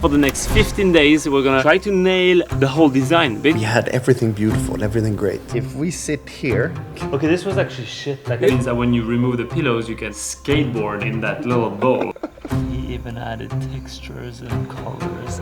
For the next 15 days, we're gonna try to nail the whole design. We had everything beautiful, everything great. If we sit here... Okay, this was actually shit. Like, it means that when you remove the pillows, you can skateboard in that little bowl. He even added textures and colors.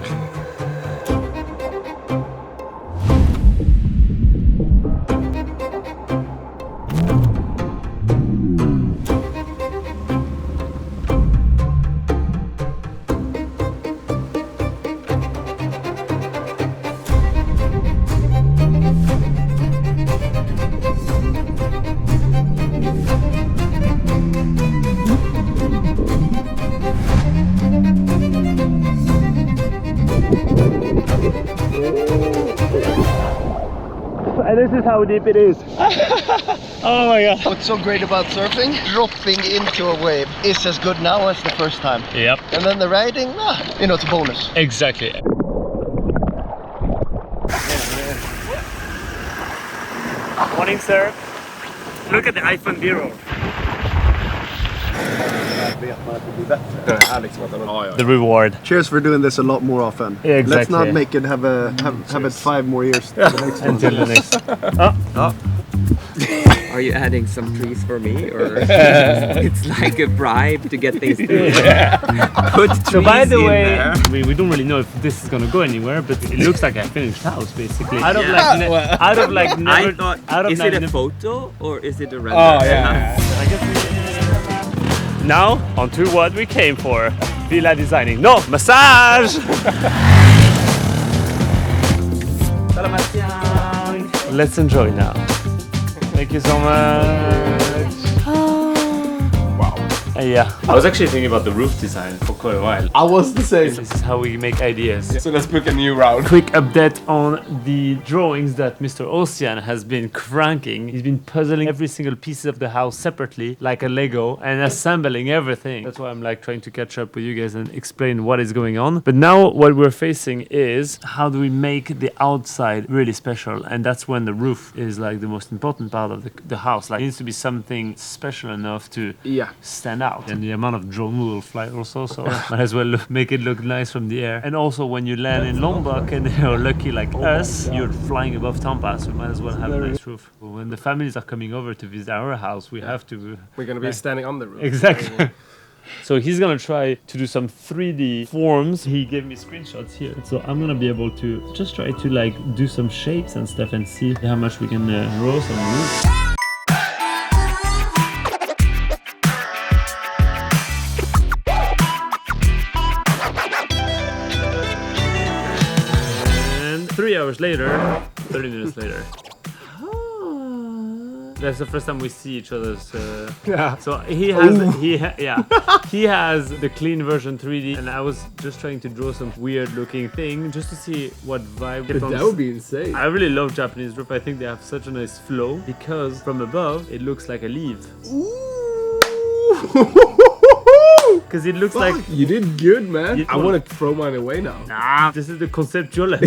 And this is how deep it is. Oh my god. What's so great about surfing? Dropping into a wave is as good now as the first time. Yep. And then the riding, you know, it's a bonus. Exactly. Morning, sir. Look at the iPhone B-roll. The reward. Cheers for doing this a lot more often. Yeah, exactly. Let's not make it have it 5 more years to the next Until the next. Are you adding some trees for me, or it's like a bribe to get things through? Put trees So by the way, there. we don't really know if this is gonna go anywhere, but it looks like a finished house basically. Out of Yeah. like never. I thought, is it a photo or is it a render? Oh yeah. I guess now on to what we came for: villa designing. No massage. Let's enjoy now. Thank you so much. Wow. Yeah. I was actually thinking about the roof design for quite a while. I was the same. This is how we make ideas. So let's book a new round. Quick update on the drawings that Mr. Ocean has been cranking. He's been puzzling every single piece of the house separately, like a Lego, and assembling everything. That's why I'm like trying to catch up with you guys and explain what is going on. But now what we're facing is how do we make the outside really special? And that's when the roof is like the most important part of the house. Like it needs to be something special enough to stand out. And the amount of drone will fly also, so might as well make it look nice from the air. And also when you land in Lombok and you're lucky like us, you're flying above Tampah, so you might as well have a nice roof. When the families are coming over to visit our house, we have to... We're gonna be standing on the roof. Exactly. So he's gonna try to do some 3D forms. He gave me screenshots here. So I'm gonna be able to just try to like do some shapes and stuff and see how much we can draw some roof. And 3 hours later, 30 minutes later. That's the first time we see each other's. So he has he has the clean version 3D, and I was just trying to draw some weird looking thing just to see what vibe. But that would be insane. I really love Japanese roof. I think they have such a nice flow because from above it looks like a leaf. Because it looks like you did good, man. I want to throw mine away now. nah. This is the conceptual.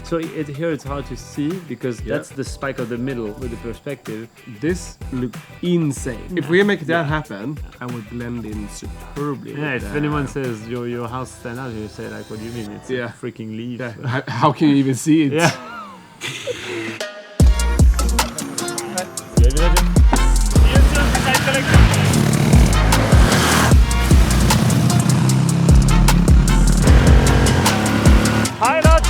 So here it's hard to see because that's the spike of the middle with the perspective. This looked insane. If we make that happen, I would blend in superbly. Yeah, if anyone says your house stand out, you say like, what do you mean? It's a freaking leaf. Yeah. How can you even see it? Yeah. Hi, Dot.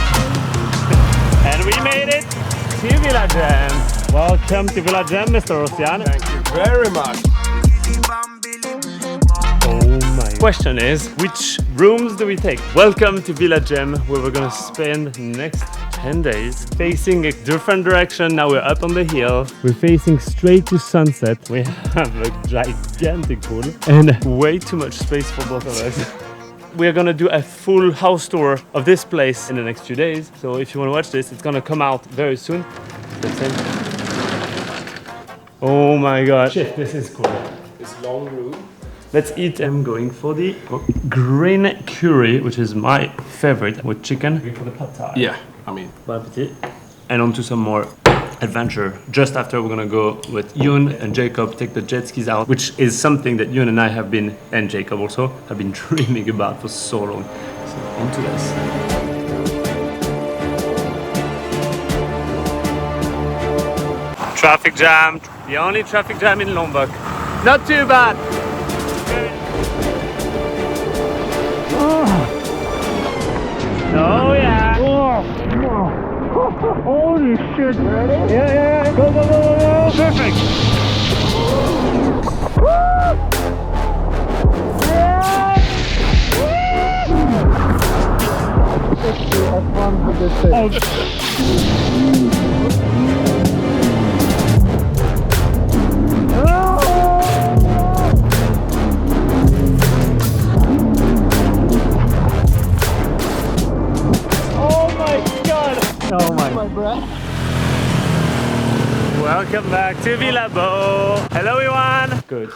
And we made it to Villa Gem. Welcome to Villa Gem, Mr. Ocean. Thank you very much. Oh my. Question is, which rooms do we take? Welcome to Villa Gem, where we're gonna spend the next 10 days facing a different direction. Now we're up on the hill. We're facing straight to sunset. We have a gigantic pool and way too much space for both of us. We're gonna do a full house tour of this place in the next few days. So if you wanna watch this, it's gonna come out very soon. Oh my god. Shit, this is cool. This long room. Let's eat. I'm going for the green curry, which is my favorite, with chicken. For the pad thai. Yeah, I mean. Bon appetit. And on to some more adventure. Just after, we're gonna go with Yoon and Jacob take the jet skis out, which is something that Yoon and I have been, and Jacob also, have been dreaming about for so long. So onto this. Traffic jam. The only traffic jam in Lombok. Not too bad. Oh yeah. Holy shit. Yeah. Go. Perfect. Welcome back to Villabo. Hello everyone. Good.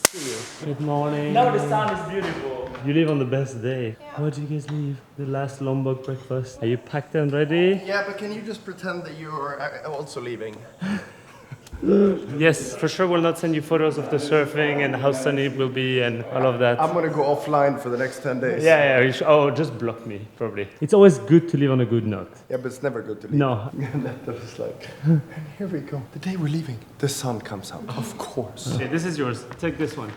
See you. Good morning. Now the sun is beautiful. You leave on the best day. Yeah. Where do you guys leave? The last Lombok breakfast. Are you packed and ready? Yeah, but can you just pretend that you're also leaving? Yes, for sure we'll not send you photos of the surfing and how sunny it will be and all of that. I'm gonna go offline for the next 10 days. Yeah, oh, just block me, probably. It's always good to leave on a good note. Yeah, but it's never good to leave. No. That was like, here we go. The day we're leaving, the sun comes out. Of course. Okay, this is yours. Take this one.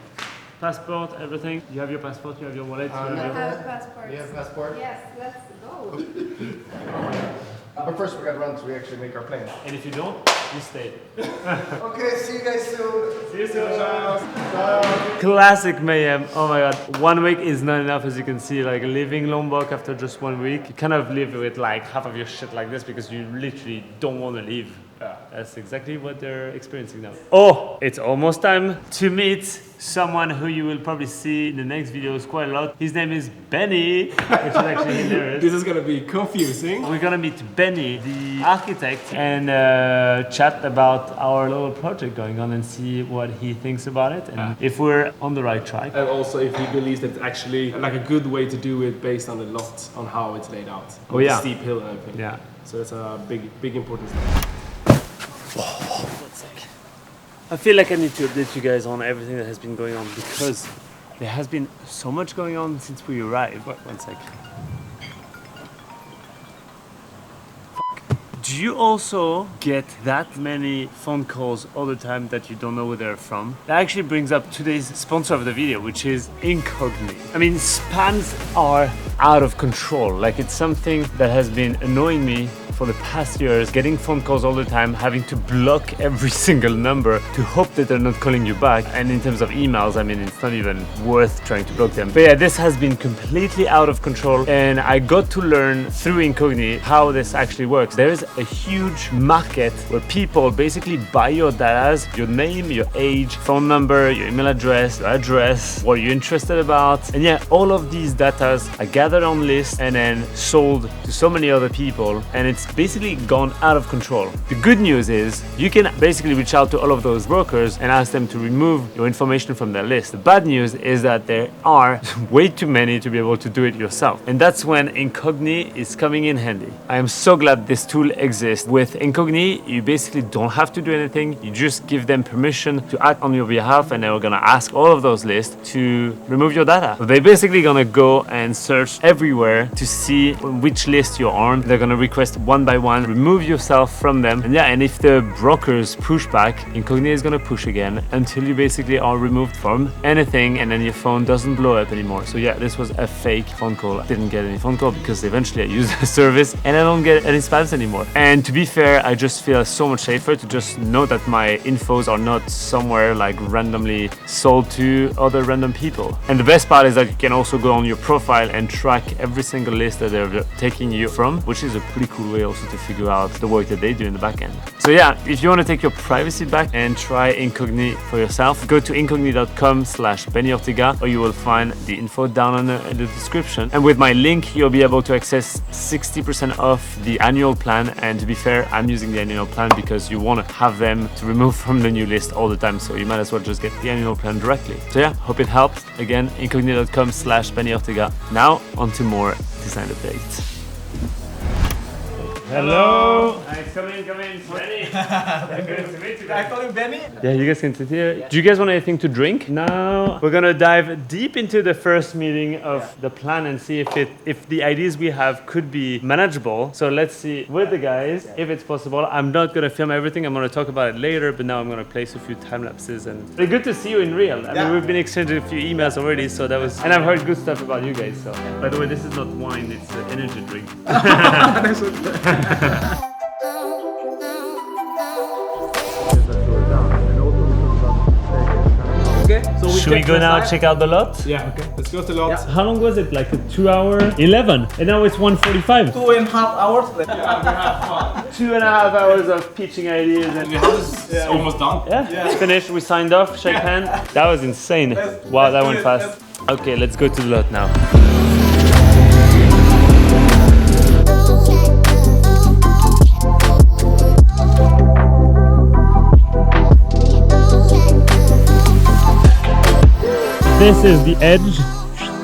Passport, everything. You have your passport, you have your wallet. I have a passport. You have a passport? Yes, let's go. But first we gotta run so we actually make our plane. And if you don't, you stay. Okay, see you guys soon. See you soon. Classic mayhem. Oh my god. 1 week is not enough, as you can see. Like leaving Lombok after just 1 week, you kind of live with like half of your shit like this because you literally don't want to leave. That's exactly what they're experiencing now. Oh, it's almost time to meet someone who you will probably see in the next videos quite a lot. His name is Benny, which is actually hilarious. This is gonna be confusing. We're gonna meet Benny, the architect, and chat about our little project going on and see what he thinks about it and if we're on the right track. And also if he believes that it's actually like a good way to do it based on the lot, on how it's laid out. Oh yeah. The steep hill and everything. Yeah. So it's a big important step. I feel like I need to update you guys on everything that has been going on because there has been so much going on since we arrived. One sec. Do you also get that many phone calls all the time that you don't know where they're from? That actually brings up today's sponsor of the video, which is Incogni. I mean, spams are out of control. Like, it's something that has been annoying me for the past years, getting phone calls all the time, having to block every single number to hope that they're not calling you back. And in terms of emails, I mean, it's not even worth trying to block them. But yeah, this has been completely out of control, and I got to learn through Incogni how this actually works. There is a huge market where people basically buy your data, your name, your age, phone number, your email address, what you're interested about. And yeah, all of these data are gathered on lists and then sold to so many other people, and it's basically gone out of control. The good news is you can basically reach out to all of those brokers and ask them to remove your information from their list. The bad news is that there are way too many to be able to do it yourself. And that's when Incogni is coming in handy. I am so glad this tool exists. With Incogni, you basically don't have to do anything. You just give them permission to act on your behalf, and they're gonna ask all of those lists to remove your data. So they're basically gonna go and search everywhere to see which list you're on. They're gonna request one by one, remove yourself from them. And yeah, and if the brokers push back, Incogni is gonna push again until you basically are removed from anything, and then your phone doesn't blow up anymore. So yeah, this was a fake phone call. I didn't get any phone call because eventually I used the service and I don't get any spams anymore. And to be fair, I just feel so much safer to just know that my infos are not somewhere like randomly sold to other random people. And the best part is that you can also go on your profile and track every single list that they're taking you from, which is a pretty cool way also to figure out the work that they do in the back end. So yeah, if you want to take your privacy back and try Incogni for yourself, go to incogni.com/Benni Ortega, or you will find the info down in the description. And with my link, you'll be able to access 60% off the annual plan. And to be fair, I'm using the annual plan because you want to have them to remove from the new list all the time. So you might as well just get the annual plan directly. So yeah, hope it helped. Again, incogni.com/Benni Ortega. Now on to more design updates. Hello. Nice, come in. Benny. Good to meet you guys. I call you Benny. Yeah, you guys can sit here. Do you guys want anything to drink? Now we're gonna dive deep into the first meeting of the plan and see if the ideas we have could be manageable. So let's see with the guys if it's possible. I'm not gonna film everything. I'm gonna talk about it later, but now I'm gonna place a few time lapses and it's good to see you in real. I mean, we've been exchanging a few emails already, so that was, and I've heard good stuff about you guys. So, by the way, this is not wine; it's an energy drink. Okay. So Should we go now check out the lot? Yeah. Okay. Let's go to the lot. How long was it? Like a 2 hour? 11. And now it's 1:45. 2.5 hours. 2.5 hours of pitching ideas and The house is almost done. yeah, finished. We signed off, shake hand. That was insane. Wow, that went fast. Okay, let's go to the lot now. This is the edge,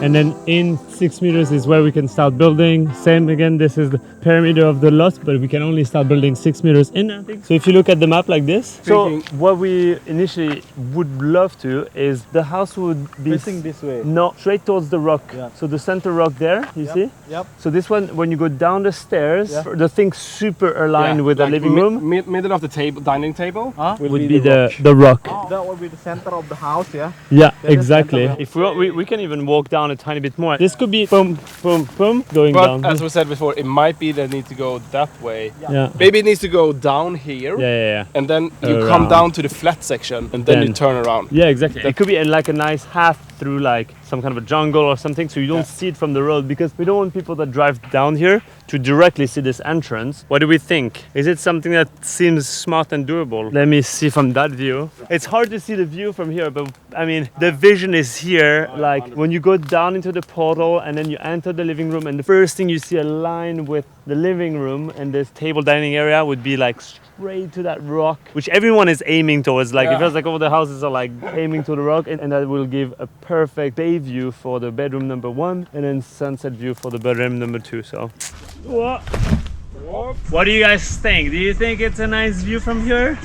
and then in 6 meters is where we can start building. Same again, this is the perimeter of the lot, but we can only start building 6 meters in, I think. So if you look at the map like this, so what we initially would love to is the house would be Facing this way. no, straight towards the rock. Yeah. So the center rock there, you see? Yep. So this one, when you go down the stairs, Yeah. the thing's super aligned with the living room. Middle of the table, dining table. Would be the rock. That will be the center of the house, yeah? Yeah, the exactly. center. If we want, we can even walk down a tiny bit more. This could be boom, boom, boom, going But down. as we said before, it might be that need to go that way. Yeah. Maybe it needs to go down here, Yeah. and then you Around. come down to the flat section, and then you turn around. Yeah, exactly. It could be like a nice half through like some kind of a jungle or something, so you don't see it from the road, because we don't want people that drive down here to directly see this entrance. What do we think? Is it something that seems smart and doable? Let me see from that view. It's hard to see the view from here, but I mean, the vision is here. Like when you go down into the portal and then you enter the living room, and the first thing you see a line with the living room and this table dining area would be like straight to that rock, which everyone is aiming towards. Like it feels like all the houses are like aiming to the rock, and that will give a perfect bay view for the bedroom number 1 and then sunset view for the bedroom number 2. So what do you guys think? Do you think it's a nice view from here?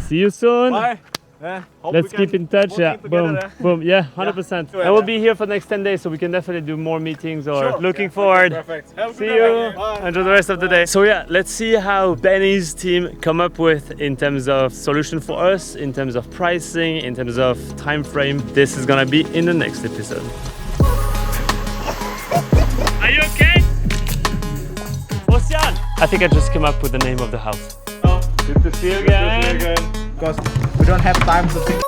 See you soon. Bye. Yeah. Hope Let's we keep can in touch. work Yeah, together, boom, eh? boom. Yeah, 100%. And we'll be here for the next 10 days, so we can definitely do more meetings or looking forward. Perfect. See you. Enjoy the rest of the day. So yeah, let's see how Benny's team come up with in terms of solution for us, in terms of pricing, in terms of time frame. This is gonna be in the next episode. Are you okay? Ocean! I think I just came up with the name of the house. Oh. Good to see you again. Because we don't have time to think.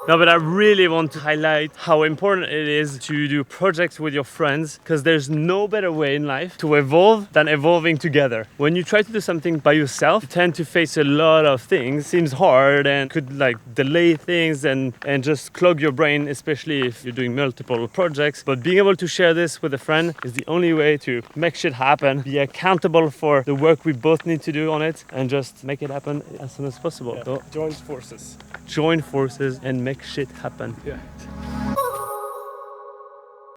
No, but I really want to highlight how important it is to do projects with your friends, because there's no better way in life to evolve than evolving together. When you try to do something by yourself, you tend to face a lot of things. Seems hard and could like delay things and just clog your brain, especially if you're doing multiple projects. But being able to share this with a friend is the only way to make shit happen, be accountable for the work we both need to do on it, and just make it happen as soon as possible. So Join forces. join forces and make shit happen. Yeah.